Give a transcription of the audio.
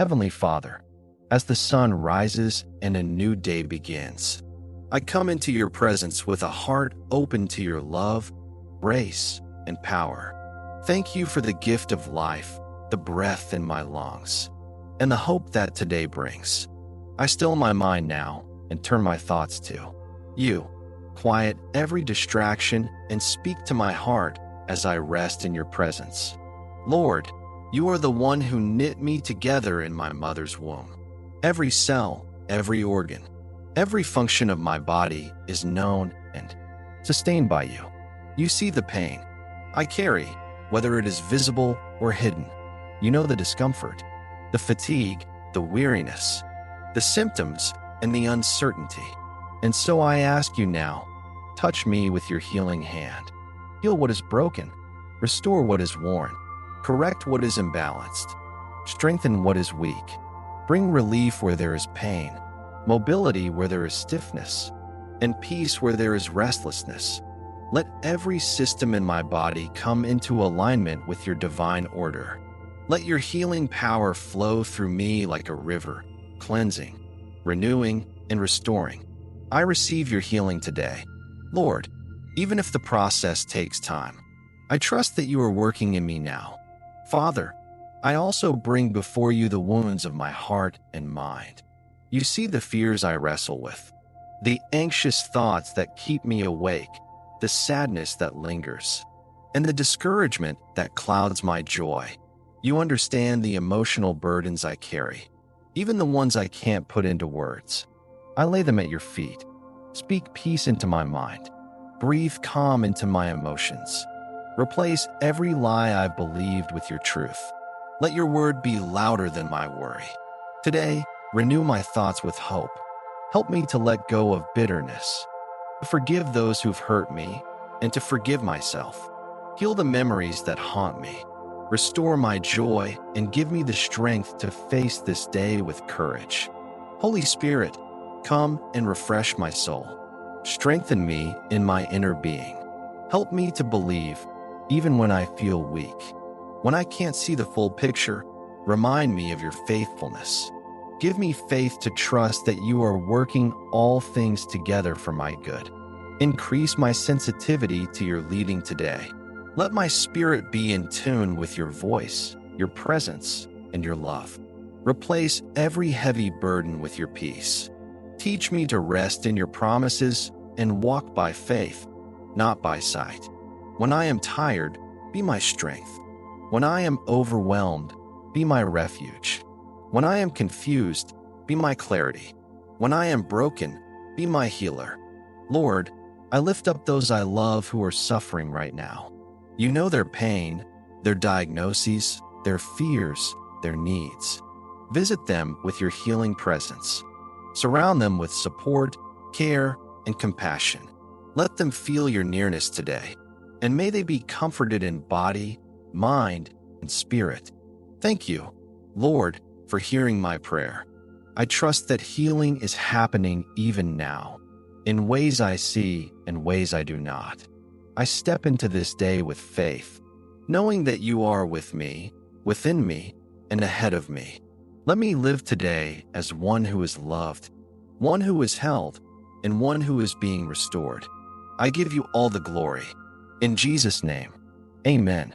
Heavenly Father, as the sun rises and a new day begins, I come into your presence with a heart open to your love, grace, and power. Thank you for the gift of life, the breath in my lungs, and the hope that today brings. I still my mind now and turn my thoughts to you. Quiet every distraction and speak to my heart as I rest in your presence. Lord, you are the one who knit me together in my mother's womb. Every cell, every organ, every function of my body is known and sustained by you. You see the pain I carry, whether it is visible or hidden. You know the discomfort, the fatigue, the weariness, the symptoms, and the uncertainty. And so I ask you now, touch me with your healing hand. Heal what is broken, restore what is worn, correct what is imbalanced, strengthen what is weak, bring relief where there is pain, mobility where there is stiffness, and peace where there is restlessness. Let every system in my body come into alignment with your divine order. Let your healing power flow through me like a river, cleansing, renewing, and restoring. I receive your healing today. Lord, even if the process takes time, I trust that you are working in me now. Father, I also bring before you the wounds of my heart and mind. You see the fears I wrestle with, the anxious thoughts that keep me awake, the sadness that lingers, and the discouragement that clouds my joy. You understand the emotional burdens I carry, even the ones I can't put into words. I lay them at your feet. Speak peace into my mind. Breathe calm into my emotions. Replace every lie I've believed with your truth. Let your word be louder than my worry. Today, renew my thoughts with hope. Help me to let go of bitterness, to forgive those who've hurt me, and to forgive myself. Heal the memories that haunt me. Restore my joy and give me the strength to face this day with courage. Holy Spirit, come and refresh my soul. Strengthen me in my inner being. Help me to believe, even when I feel weak. When I can't see the full picture, remind me of your faithfulness. Give me faith to trust that you are working all things together for my good. Increase my sensitivity to your leading today. Let my spirit be in tune with your voice, your presence, and your love. Replace every heavy burden with your peace. Teach me to rest in your promises and walk by faith, not by sight. When I am tired, be my strength. When I am overwhelmed, be my refuge. When I am confused, be my clarity. When I am broken, be my healer. Lord, I lift up those I love who are suffering right now. You know their pain, their diagnoses, their fears, their needs. Visit them with your healing presence. Surround them with support, care, and compassion. Let them feel your nearness today, and may they be comforted in body, mind, and spirit. Thank you, Lord, for hearing my prayer. I trust that healing is happening even now, in ways I see and ways I do not. I step into this day with faith, knowing that you are with me, within me, and ahead of me. Let me live today as one who is loved, one who is held, and one who is being restored. I give you all the glory. In Jesus' name, amen.